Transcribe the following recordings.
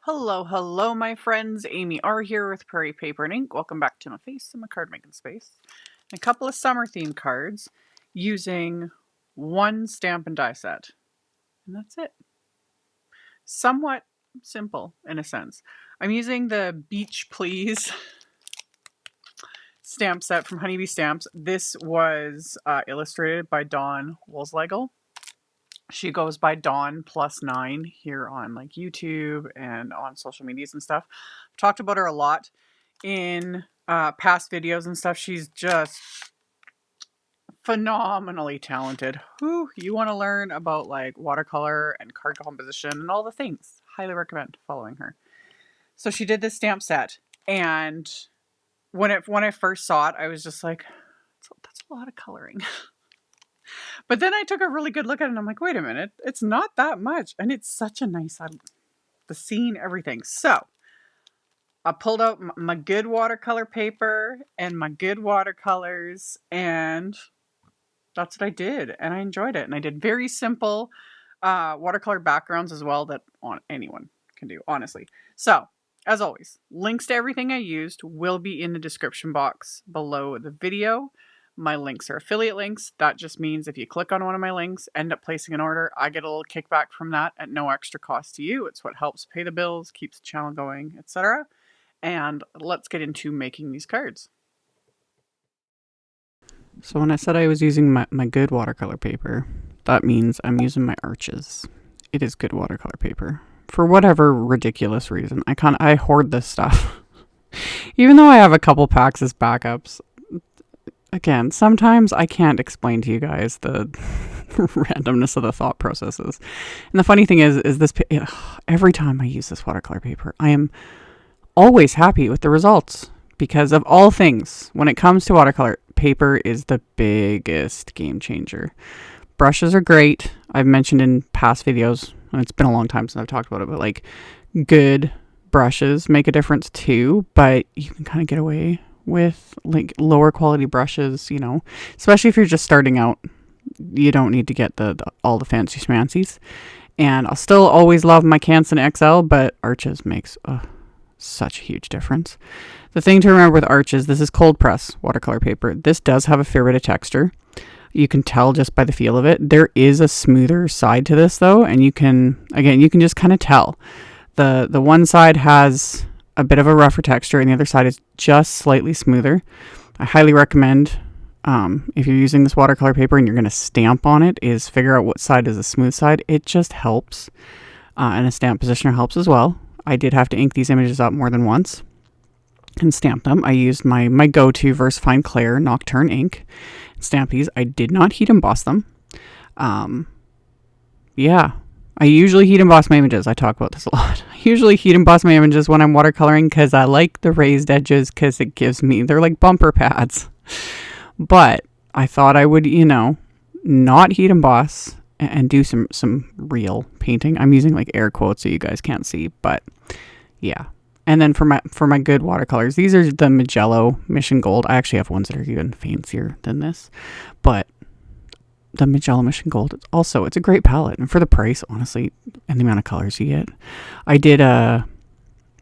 Hello, hello, my friends. AmyR here with Prairie Paper and Ink. Welcome back to my face and my card making space. And a couple of summer themed cards using one stamp and die set. And that's it. Somewhat simple in a sense. I'm using the Beach Please stamp set from Honeybee Stamps. This was illustrated by Dawn Woolslegel. She goes by Dawn+9 here on like YouTube and on social medias and stuff. I've talked about her a lot in past videos and stuff. She's just phenomenally talented. Whew, you want to learn about like watercolor and card composition and all the things. Highly recommend following her. So she did this stamp set, and when I first saw it, I was just like, that's a lot of coloring. But then I took a really good look at it and I'm like, wait a minute, it's not that much. And it's such a nice, the scene, everything. So I pulled out my good watercolor paper and my good watercolors, and that's what I did. And I enjoyed it. And I did very simple watercolor backgrounds as well that anyone can do, honestly. So as always, links to everything I used will be in the description box below the video. My links are affiliate links. That just means if you click on one of my links, end up placing an order, I get a little kickback from that at no extra cost to you. It's what helps pay the bills, keeps the channel going, etc. And let's get into making these cards. So when I said I was using my good watercolor paper, that means I'm using my Arches. It is good watercolor paper. For whatever ridiculous reason, I hoard this stuff. Even though I have a couple packs as backups, again, sometimes I can't explain to you guys the randomness of the thought processes. And the funny thing is this, every time I use this watercolor paper, I am always happy with the results. Because of all things, when it comes to watercolor, paper is the biggest game changer. Brushes are great. I've mentioned in past videos, and it's been a long time since I've talked about it, but like good brushes make a difference too, but you can kind of get away with like lower quality brushes, you know, especially if you're just starting out. You don't need to get all the fancy schmancies. And I'll still always love my Canson XL, but Arches makes such a huge difference. The thing to remember with Arches, this is cold press watercolor paper. This does have a fair bit of texture. You can tell just by the feel of it. There is a smoother side to this though, and you can just kind of tell. The one side has a bit of a rougher texture and the other side is just slightly smoother. I highly recommend, if you're using this watercolor paper and you're going to stamp on it, is figure out what side is the smooth side. It just helps. And a stamp positioner helps as well. I did have to ink these images up more than once and stamp them. I used my go-to VersaFine Clair Nocturne ink. Stamp these. I did not heat emboss them. Yeah. I usually heat emboss my images. I talk about this a lot. I usually heat emboss my images when I'm watercoloring because I like the raised edges because it gives me, they're like bumper pads. But I thought I would, not heat emboss and do some real painting. I'm using like air quotes so you guys can't see, but yeah. And then for my good watercolors, these are the Mijello Mission Gold. I actually have ones that are even fancier than this, but the Mijello Mission Gold, it's a great palette. And for the price, honestly, and the amount of colors you get. I did an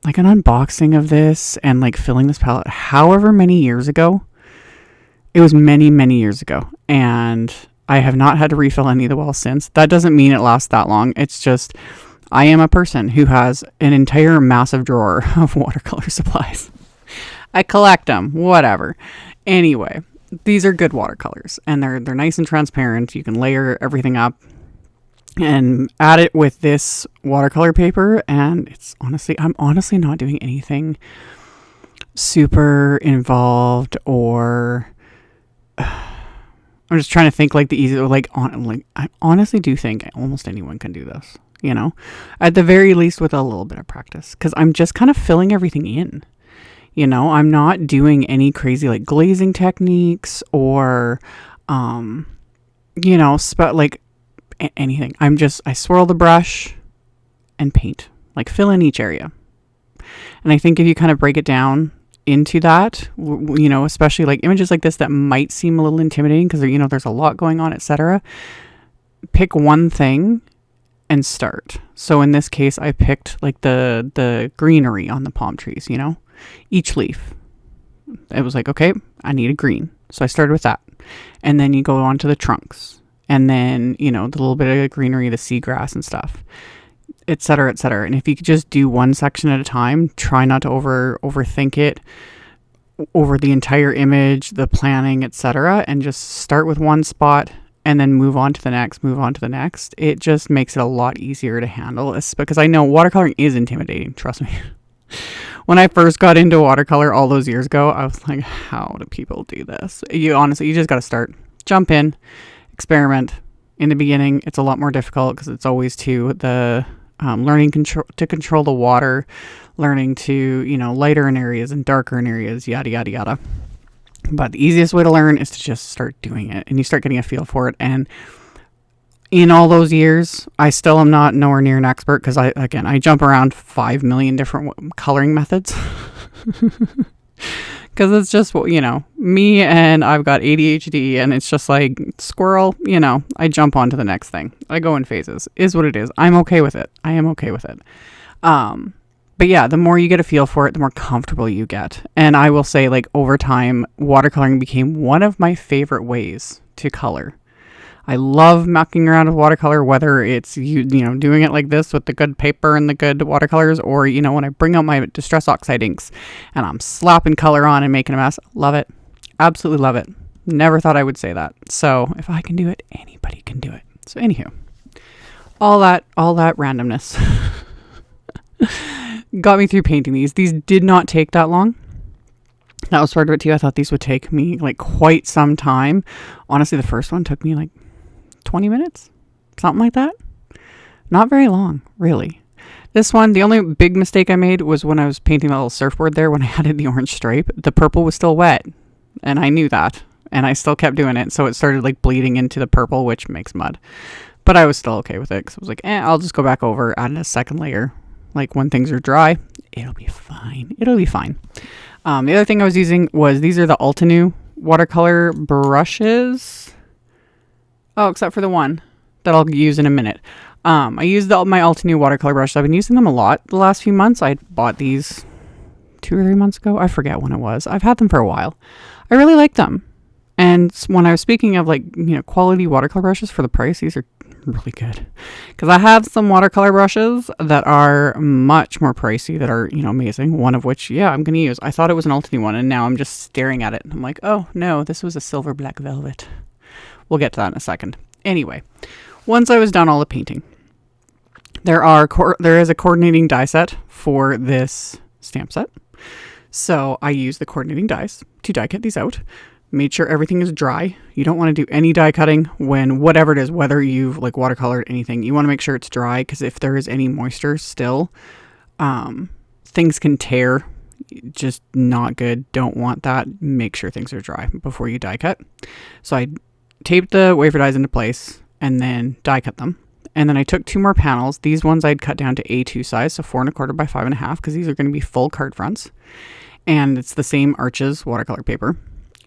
unboxing of this and like filling this palette however many years ago. It was many, many years ago. And I have not had to refill any of the wells since. That doesn't mean it lasts that long. It's just, I am a person who has an entire massive drawer of watercolor supplies. I collect them, whatever. Anyway, these are good watercolors and they're nice and transparent. You can layer everything up and add it with this watercolor paper, and I'm honestly not doing anything super involved, or I'm just trying to think like the easy, I honestly do think almost anyone can do this, at the very least with a little bit of practice, because I'm just kind of filling everything in. I'm not doing any crazy like glazing techniques or, anything. I swirl the brush and paint, like fill in each area. And I think if you kind of break it down into that, especially like images like this that might seem a little intimidating because, there's a lot going on, etc. Pick one thing and start. So in this case, I picked like the greenery on the palm trees, you know, each leaf. It was like, okay, I need a green. So I started with that. And then you go on to the trunks. And then, you know, the little bit of greenery, the seagrass and stuff, et cetera, et cetera. And if you could just do one section at a time, try not to overthink it over the entire image, the planning, et cetera, and just start with one spot and then move on to the next, move on to the next. It just makes it a lot easier to handle. It's because I know watercoloring is intimidating. Trust me. When I first got into watercolor all those years ago, I was like, how do people do this? You just got to start, jump in, experiment. In the beginning, it's a lot more difficult because it's always the learning to control the water, learning to, you know, lighter in areas and darker in areas, yada, yada, yada. But the easiest way to learn is to just start doing it, and you start getting a feel for it. And in all those years, I still am not nowhere near an expert because I jump around 5 million different coloring methods. Because it's just, you know, me, and I've got ADHD, and it's just like squirrel, you know, I jump on to the next thing. I go in phases, is what it is. I'm okay with it. I am okay with it. But yeah, the more you get a feel for it, the more comfortable you get. And I will say, like, over time, watercoloring became one of my favorite ways to color. I love mucking around with watercolor, whether it's you know, doing it like this with the good paper and the good watercolors, or, you know, when I bring out my Distress Oxide inks and I'm slapping color on and making a mess. Love it. Absolutely love it. Never thought I would say that. So if I can do it, anybody can do it. So anywho, all that randomness got me through painting these. These did not take that long. That was part of it too. I thought these would take me like quite some time. Honestly, the first one took me like 20 minutes, something like that. Not very long, really. This one, the only big mistake I made was when I was painting that little surfboard there, when I added the orange stripe, the purple was still wet, and I knew that, and I still kept doing it, so it started like bleeding into the purple, which makes mud. But I was still okay with it, because I was like, I'll just go back over, add a second layer. Like, when things are dry, it'll be fine. It'll be fine. The other thing I was using was, these are the Altenew watercolor brushes. Oh, except for the one that I'll use in a minute. I used my Altenew watercolor brushes. I've been using them a lot the last few months. I bought these 2 or 3 months ago. I forget when it was. I've had them for a while. I really like them. And when I was speaking of, like, you know, quality watercolor brushes for the price, these are really good. Because I have some watercolor brushes that are much more pricey that are, you know, amazing. One of which, yeah, I'm going to use. I thought it was an Altenew one, and now I'm just staring at it. And I'm like, oh, no, this was a silver black velvet. We'll get to that in a second. Anyway, once I was done all the painting, there is a coordinating die set for this stamp set. So I use the coordinating dies to die cut these out. Made sure everything is dry. You don't want to do any die cutting when whatever it is, whether you've like watercolored anything, you want to make sure it's dry, because if there is any moisture still, things can tear. Just not good. Don't want that. Make sure things are dry before you die cut. So I taped the wafer dies into place and then die cut them. And then I took 2 more panels. These ones I'd cut down to A2 size, so 4 1/4 by 5 1/2, because these are going to be full card fronts. And it's the same Arches watercolor paper.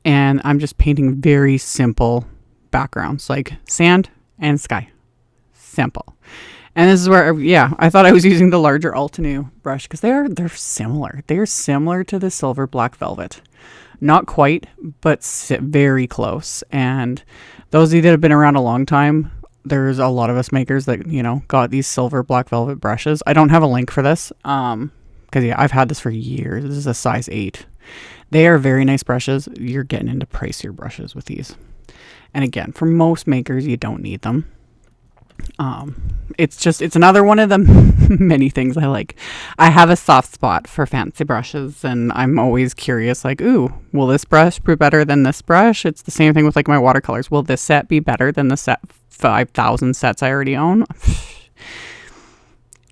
And I'm just painting very simple backgrounds, like sand and sky. Simple. And this is where, yeah, I thought I was using the larger Altenew brush, because they're similar. They're similar to the silver black velvet. Not quite, but very close. And those of you that have been around a long time, there's a lot of us makers that, you know, got these silver black velvet brushes. I don't have a link for this, because yeah, I've had this for years. This is a size 8. They are very nice brushes. You're getting into pricier brushes with these. And again, for most makers, you don't need them. It's another one of the many things I like. I have a soft spot for fancy brushes, and I'm always curious, like, ooh, will this brush be better than this brush? It's the same thing with like my watercolors. Will this set be better than the set 5,000 sets I already own?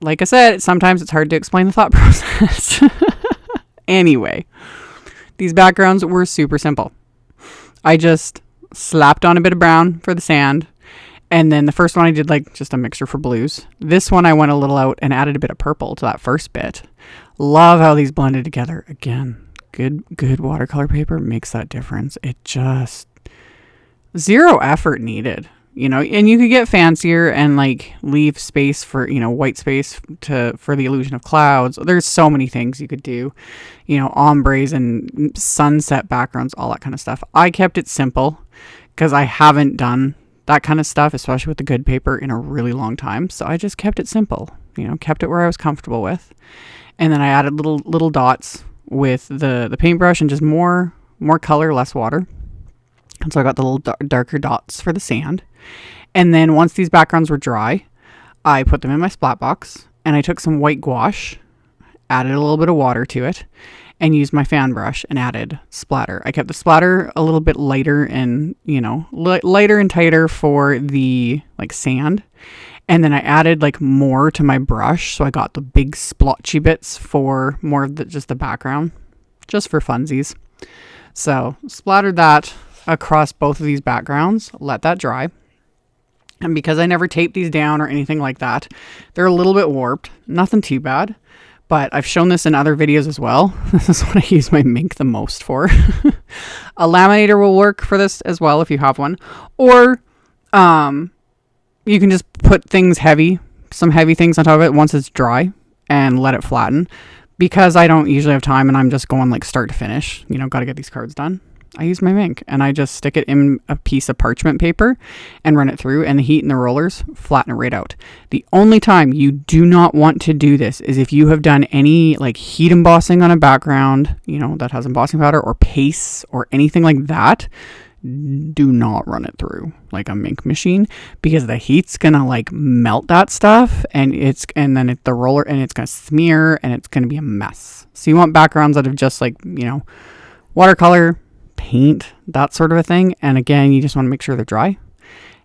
Like I said, sometimes it's hard to explain the thought process. Anyway, these backgrounds were super simple. I just slapped on a bit of brown for the sand. And then the first one I did like just a mixture for blues. This one I went a little out and added a bit of purple to that first bit. Love how these blended together. Again, good watercolor paper makes that difference. It just, zero effort needed. you know, and you could get fancier and like leave space for, you know, white space for the illusion of clouds. There's so many things you could do, you know, ombres and sunset backgrounds, all that kind of stuff. I kept it simple because I haven't done that kind of stuff, especially with the good paper, in a really long time. So I just kept it simple, you know, kept it where I was comfortable with. And then I added little dots with the paintbrush and just more color, less water. And so I got the little darker dots for the sand. And then once these backgrounds were dry, I put them in my splat box and I took some white gouache, added a little bit of water to it, and used my fan brush and added splatter. I kept the splatter a little bit lighter and, you know, lighter and tighter for the like sand. And then I added like more to my brush. So I got the big splotchy bits for more of just the background, just for funsies. So splattered that across both of these backgrounds, let that dry. And because I never taped these down or anything like that, they're a little bit warped, nothing too bad. But I've shown this in other videos as well. This is what I use my MINC the most for. A laminator will work for this as well if you have one. Or you can just put some heavy things on top of it once it's dry and let it flatten. Because I don't usually have time and I'm just going like start to finish, you know, got to get these cards done. I use my MINC and I just stick it in a piece of parchment paper and run it through, and the heat and the rollers flatten it right out. The only time you do not want to do this is if you have done any like heat embossing on a background, you know, that has embossing powder or paste or anything like that. Do not run it through like a MINC machine, because the heat's gonna like melt that stuff and then the roller and it's gonna smear and it's gonna be a mess. So you want backgrounds that have just like, you know, watercolor, paint, that sort of a thing. And again, you just want to make sure they're dry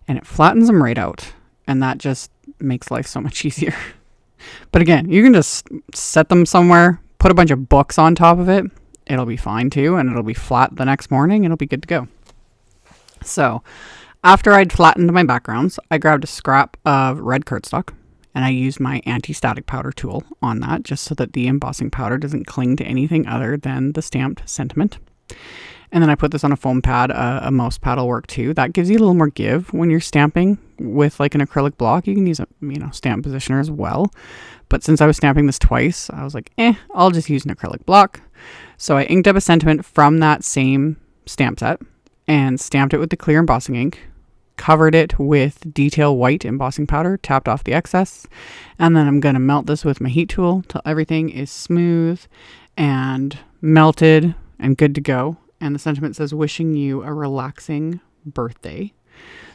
and it flattens them right out. And that just makes life so much easier. But again, you can just set them somewhere, put a bunch of books on top of it. It'll be fine too. And it'll be flat the next morning. It'll be good to go. So after I'd flattened my backgrounds, I grabbed a scrap of red cardstock and I used my anti-static powder tool on that, just so that the embossing powder doesn't cling to anything other than the stamped sentiment. And then I put this on a foam pad. A mouse pad will work too. That gives you a little more give when you're stamping with like an acrylic block. You can use a, you know, stamp positioner as well. But since I was stamping this twice, I was like, I'll just use an acrylic block. So I inked up a sentiment from that same stamp set and stamped it with the clear embossing ink, covered it with detail white embossing powder, tapped off the excess. And then I'm going to melt this with my heat tool till everything is smooth and melted and good to go. And the sentiment says, wishing you a relaxing birthday.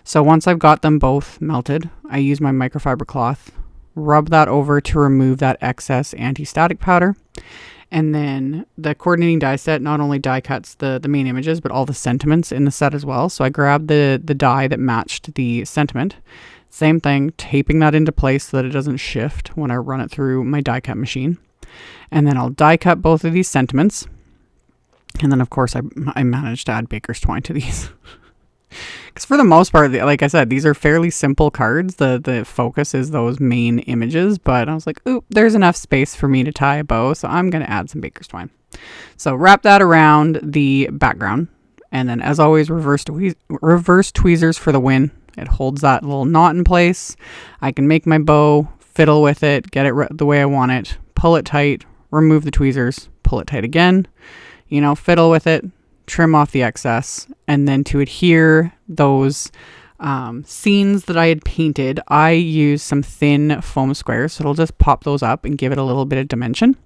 So once I've got them both melted, I use my microfiber cloth, rub that over to remove that excess anti-static powder. And then the coordinating die set not only die cuts the main images, but all the sentiments in the set as well. So I grabbed the die that matched the sentiment. Same thing, taping that into place so that it doesn't shift when I run it through my die cut machine. And then I'll die cut both of these sentiments. And then, of course, I managed to add baker's twine to these. Because for the most part, like I said, these are fairly simple cards. The focus is those main images. But I was like, oop, there's enough space for me to tie a bow. So I'm going to add some baker's twine. So wrap that around the background. And then, as always, reverse tweezers for the win. It holds that little knot in place. I can make my bow, fiddle with it, get it the way I want it, pull it tight, remove the tweezers, pull it tight again. You know, fiddle with it, trim off the excess. And then to adhere those scenes that I had painted, I used some thin foam squares. So it'll just pop those up and give it a little bit of dimension.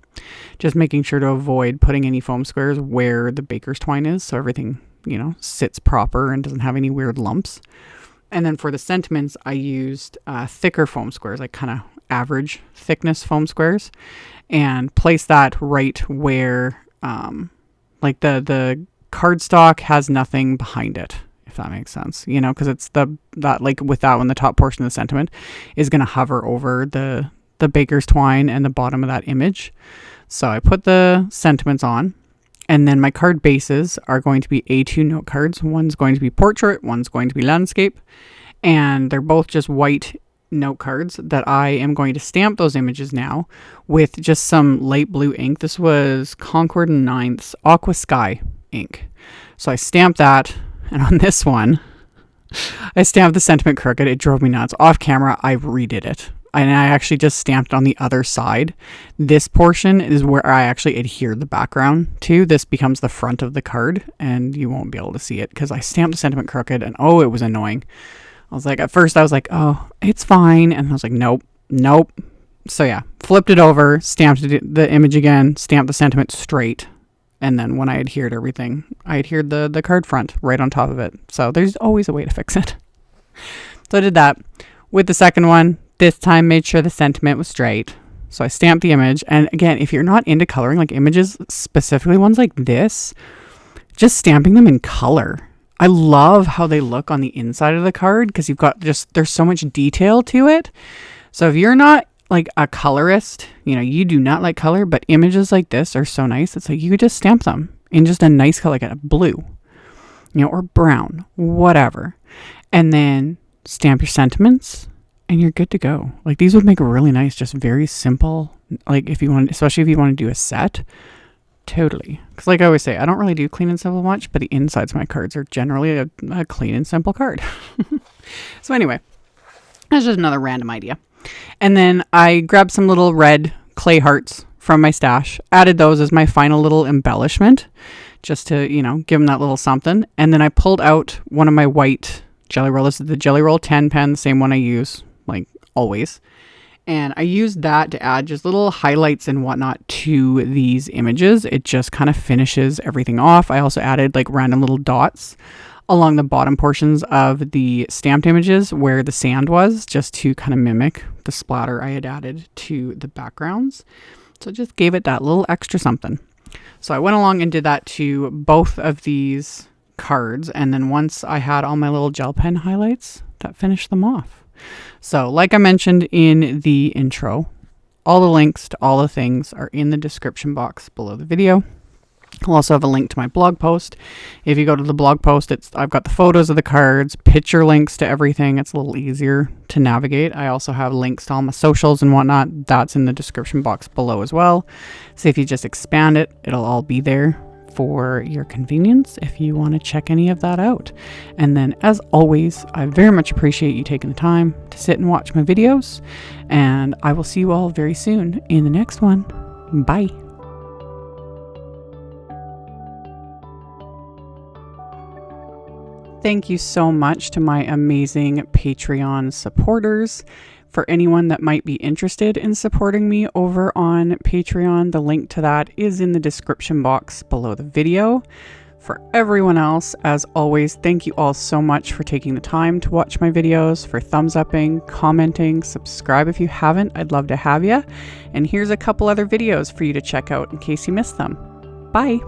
Just making sure to avoid putting any foam squares where the baker's twine is. So everything, you know, sits proper and doesn't have any weird lumps. And then for the sentiments, I used thicker foam squares, like kind of average thickness foam squares. And place that right where... like the cardstock has nothing behind it, if that makes sense, you know, because it's that like with that one, the top portion of the sentiment is going to hover over the baker's twine and the bottom of that image. So I put the sentiments on, and then my card bases are going to be A2 note cards. One's going to be portrait, one's going to be landscape, and they're both just white note cards that I am going to stamp those images now with just some light blue ink. This was Concord & Ninth's Aqua Sky ink. So I stamped that, and on this one, I stamped the sentiment crooked. It drove me nuts. Off camera, I redid it. And I actually just stamped on the other side. This portion is where I actually adhered the background to. This becomes the front of the card, and you won't be able to see it because I stamped the sentiment crooked, and oh, it was annoying. I was like, at first I was like, oh, it's fine. And I was like, nope. So yeah, flipped it over, stamped the image again, stamped the sentiment straight. And then when I adhered everything, I adhered the card front right on top of it. So there's always a way to fix it. So I did that. With the second one, this time made sure the sentiment was straight. So I stamped the image. And again, if you're not into coloring, like images, specifically ones like this, just stamping them in color. I love how they look on the inside of the card because you've got there's so much detail to it. So if you're not like a colorist, you know, you do not like color, but images like this are so nice. It's like you could just stamp them in just a nice color, like a blue, you know, or brown, whatever. And then stamp your sentiments and you're good to go. Like these would make a really nice, just very simple, like if you want, especially if you want to do a set, totally. Because like I always say, I don't really do clean and simple much, but the insides of my cards are generally a clean and simple card. So anyway, that's just another random idea. And then I grabbed some little red clay hearts from my stash, added those as my final little embellishment, just to, you know, give them that little something. And then I pulled out one of my white Jelly Roll. This is the Jelly Roll 10 pen, the same one I use, like always. And I used that to add just little highlights and whatnot to these images. It just kind of finishes everything off. I also added like random little dots along the bottom portions of the stamped images where the sand was, just to kind of mimic the splatter I had added to the backgrounds. So it just gave it that little extra something. So I went along and did that to both of these cards. And then once I had all my little gel pen highlights, that finished them off. So like I mentioned in the intro, all the links to all the things are in the description box below the video. I'll also have a link to my blog post. If you go to the blog post, I've got the photos of the cards, picture links to everything. It's a little easier to navigate. I also have links to all my socials and whatnot. That's in the description box below as well. So if you just expand it, it'll all be there for your convenience if you want to check any of that out. And then as always, I very much appreciate you taking the time to sit and watch my videos. And I will see you all very soon in the next one. Bye. Thank you so much to my amazing Patreon supporters. For anyone that might be interested in supporting me over on Patreon, the link to that is in the description box below the video. For everyone else, as always, thank you all so much for taking the time to watch my videos, for thumbs upping, commenting, subscribe if you haven't. I'd love to have you. And here's a couple other videos for you to check out in case you missed them. Bye.